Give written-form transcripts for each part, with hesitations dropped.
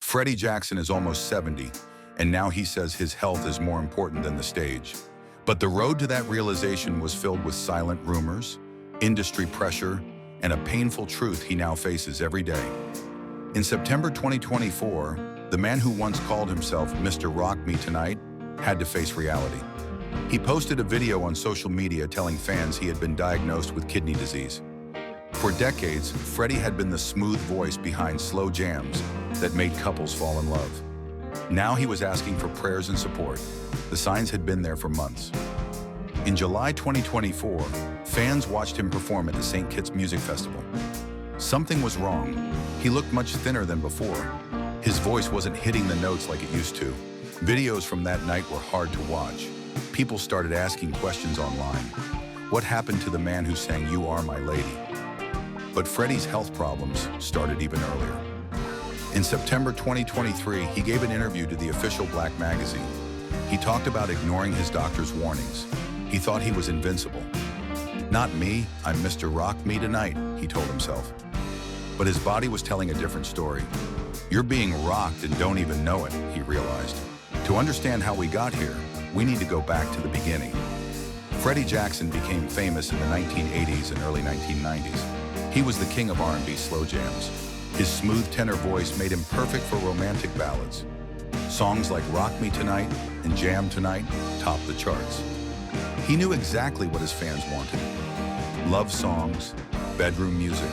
Freddie Jackson is almost 70, and now he says his health is more important than the stage. But the road to that realization was filled with silent rumors, industry pressure, and a painful truth he now faces every day. In September 2024, the man who once called himself Mr. Rock Me Tonight had to face reality. He posted a video on social media telling fans he had been diagnosed with kidney disease. For decades, Freddie had been the smooth voice behind slow jams that made couples fall in love. Now he was asking for prayers and support. The signs had been there for months. In July 2024, fans watched him perform at the St. Kitts Music Festival. Something was wrong. He looked much thinner than before. His voice wasn't hitting the notes like it used to. Videos from that night were hard to watch. People started asking questions online. What happened to the man who sang "You Are My Lady"? But Freddie's health problems started even earlier. In September 2023, he gave an interview to the official Black magazine. He talked about ignoring his doctor's warnings. He thought he was invincible. "Not me, I'm Mr. Rock Me Tonight," he told himself. But his body was telling a different story. You're being rocked and don't even know it, he realized. To understand how we got here, we need to go back to the beginning. Freddie Jackson became famous in the 1980s and early 1990s. He was the king of R&B slow jams. His smooth tenor voice made him perfect for romantic ballads. Songs like "Rock Me Tonight" and "Jam Tonight" topped the charts. He knew exactly what his fans wanted. Love songs, bedroom music,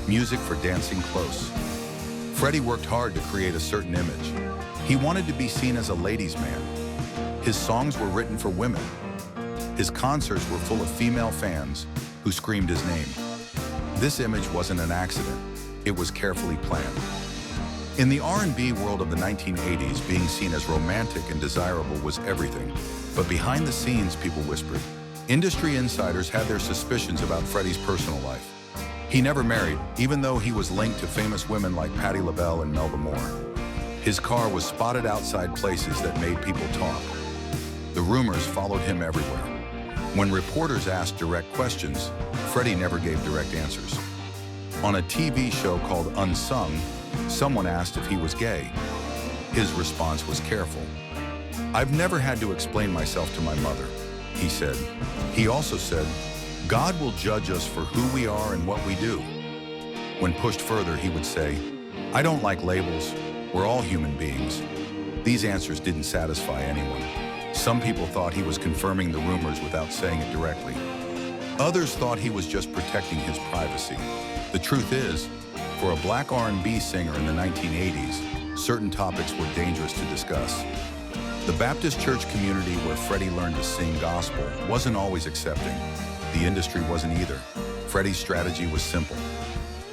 music for dancing close. Freddie worked hard to create a certain image. He wanted to be seen as a ladies' man. His songs were written for women. His concerts were full of female fans who screamed his name. This image wasn't an accident. It was carefully planned. In the R&B world of the 1980s, being seen as romantic and desirable was everything. But behind the scenes, people whispered. Industry insiders had their suspicions about Freddie's personal life. He never married, even though he was linked to famous women like Patti LaBelle and Melba Moore. His car was spotted outside places that made people talk. The rumors followed him everywhere. When reporters asked direct questions, Freddie never gave direct answers. On a TV show called Unsung, someone asked if he was gay. His response was careful. "I've never had to explain myself to my mother," he said. He also said, "God will judge us for who we are and what we do." When pushed further, he would say, "I don't like labels. We're all human beings." These answers didn't satisfy anyone. Some people thought he was confirming the rumors without saying it directly. Others thought he was just protecting his privacy. The truth is, for a Black R&B singer in the 1980s, certain topics were dangerous to discuss. The Baptist church community where Freddie learned to sing gospel wasn't always accepting. The industry wasn't either. Freddie's strategy was simple.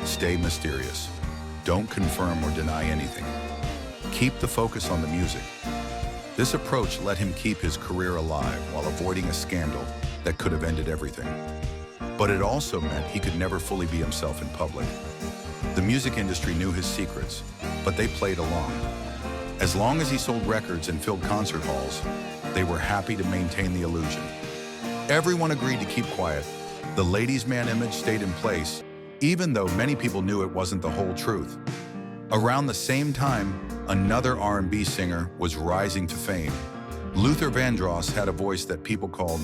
Stay mysterious. Don't confirm or deny anything. Keep the focus on the music. This approach let him keep his career alive while avoiding a scandal that could have ended everything. But it also meant he could never fully be himself in public. The music industry knew his secrets, but they played along. As long as he sold records and filled concert halls, they were happy to maintain the illusion. Everyone agreed to keep quiet. The ladies' man image stayed in place, even though many people knew it wasn't the whole truth. Around the same time, another R&B singer was rising to fame. Luther Vandross had a voice that people called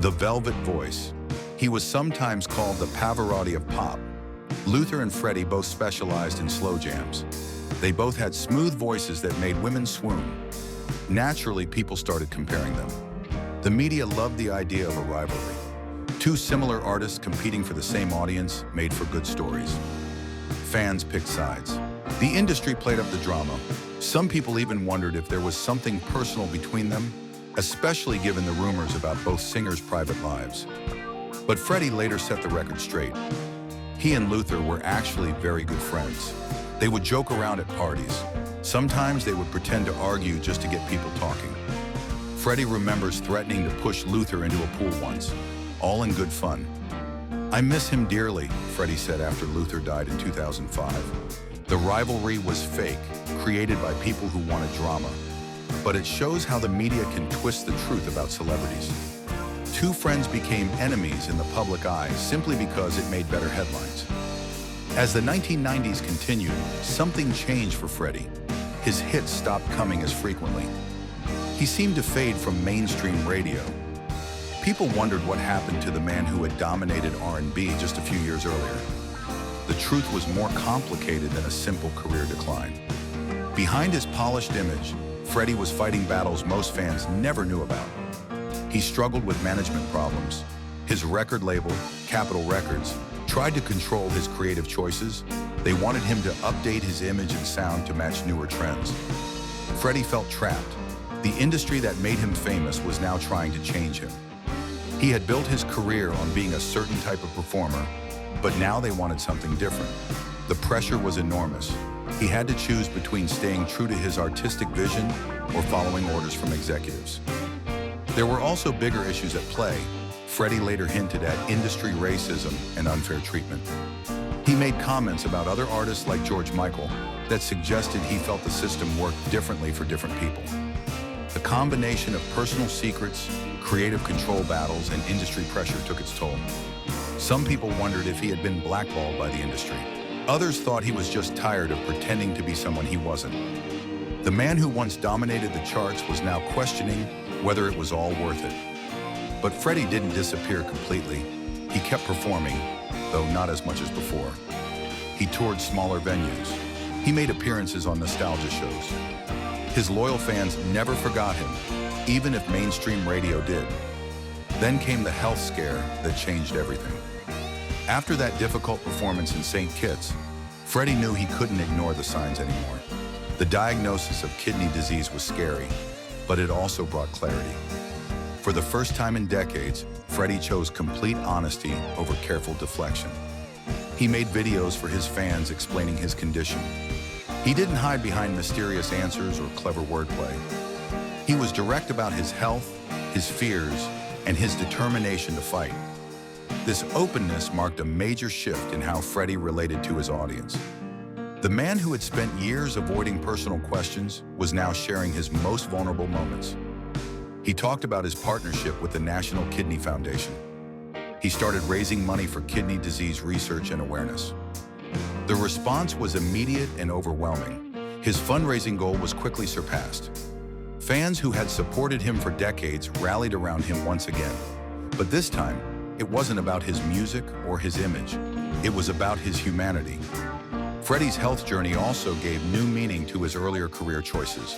the Velvet Voice. He was sometimes called the Pavarotti of pop. Luther and Freddie both specialized in slow jams. They both had smooth voices that made women swoon. Naturally, people started comparing them. The media loved the idea of a rivalry. Two similar artists competing for the same audience made for good stories. Fans picked sides. The industry played up the drama. Some people even wondered if there was something personal between them, especially given the rumors about both singers' private lives. But Freddie later set the record straight. He and Luther were actually very good friends. They would joke around at parties. Sometimes they would pretend to argue just to get people talking. Freddie remembers threatening to push Luther into a pool once, all in good fun. "I miss him dearly," Freddie said after Luther died in 2005. The rivalry was fake, created by people who wanted drama. But it shows how the media can twist the truth about celebrities. Two friends became enemies in the public eye simply because it made better headlines. As the 1990s continued, something changed for Freddie. His hits stopped coming as frequently. He seemed to fade from mainstream radio. People wondered what happened to the man who had dominated R&B just a few years earlier. The truth was more complicated than a simple career decline. Behind his polished image, Freddie was fighting battles most fans never knew about. He struggled with management problems. His record label, Capitol Records, tried to control his creative choices. They wanted him to update his image and sound to match newer trends. Freddie felt trapped. The industry that made him famous was now trying to change him. He had built his career on being a certain type of performer, but now they wanted something different. The pressure was enormous. He had to choose between staying true to his artistic vision or following orders from executives. There were also bigger issues at play. Freddie later hinted at industry racism and unfair treatment. He made comments about other artists like George Michael that suggested he felt the system worked differently for different people. The combination of personal secrets, creative control battles, and industry pressure took its toll. Some people wondered if he had been blackballed by the industry. Others thought he was just tired of pretending to be someone he wasn't. The man who once dominated the charts was now questioning whether it was all worth it. But Freddie didn't disappear completely. He kept performing, though not as much as before. He toured smaller venues. He made appearances on nostalgia shows. His loyal fans never forgot him, even if mainstream radio did. Then came the health scare that changed everything. After that difficult performance in St. Kitts, Freddie knew he couldn't ignore the signs anymore. The diagnosis of kidney disease was scary, but it also brought clarity. For the first time in decades, Freddie chose complete honesty over careful deflection. He made videos for his fans explaining his condition. He didn't hide behind mysterious answers or clever wordplay. He was direct about his health, his fears, and his determination to fight. This openness marked a major shift in how Freddie related to his audience. The man who had spent years avoiding personal questions was now sharing his most vulnerable moments. He talked about his partnership with the National Kidney Foundation. He started raising money for kidney disease research and awareness. The response was immediate and overwhelming. His fundraising goal was quickly surpassed. Fans who had supported him for decades rallied around him once again. But this time, it wasn't about his music or his image. It was about his humanity. Freddie's health journey also gave new meaning to his earlier career choices.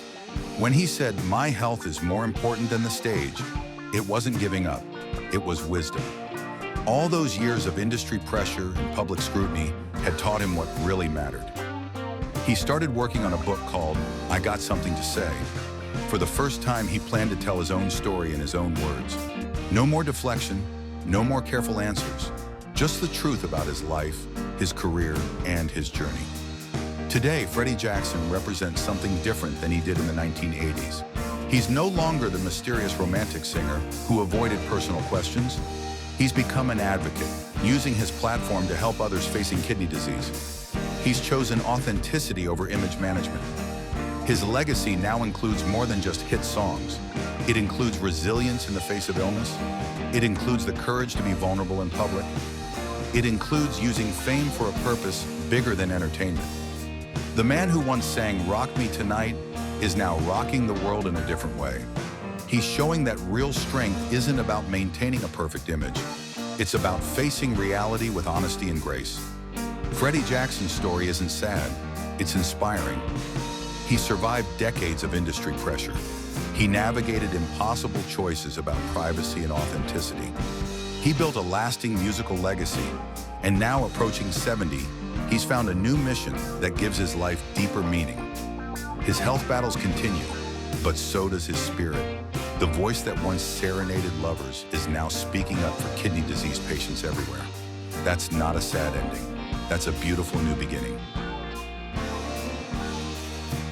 When he said, "My health is more important than the stage," it wasn't giving up, it was wisdom. All those years of industry pressure and public scrutiny had taught him what really mattered. He started working on a book called "I Got Something to Say." For the first time, he planned to tell his own story in his own words. No more deflection, no more careful answers, just the truth about his life, his career, and his journey. Today, Freddie Jackson represents something different than he did in the 1980s. He's no longer the mysterious romantic singer who avoided personal questions. He's become an advocate, using his platform to help others facing kidney disease. He's chosen authenticity over image management. His legacy now includes more than just hit songs. It includes resilience in the face of illness. It includes the courage to be vulnerable in public. It includes using fame for a purpose bigger than entertainment. The man who once sang "Rock Me Tonight" is now rocking the world in a different way. He's showing that real strength isn't about maintaining a perfect image. It's about facing reality with honesty and grace. Freddie Jackson's story isn't sad, it's inspiring. He survived decades of industry pressure. He navigated impossible choices about privacy and authenticity. He built a lasting musical legacy, and now approaching 70, he's found a new mission that gives his life deeper meaning. His health battles continue, but so does his spirit. The voice that once serenaded lovers is now speaking up for kidney disease patients everywhere. That's not a sad ending. That's a beautiful new beginning.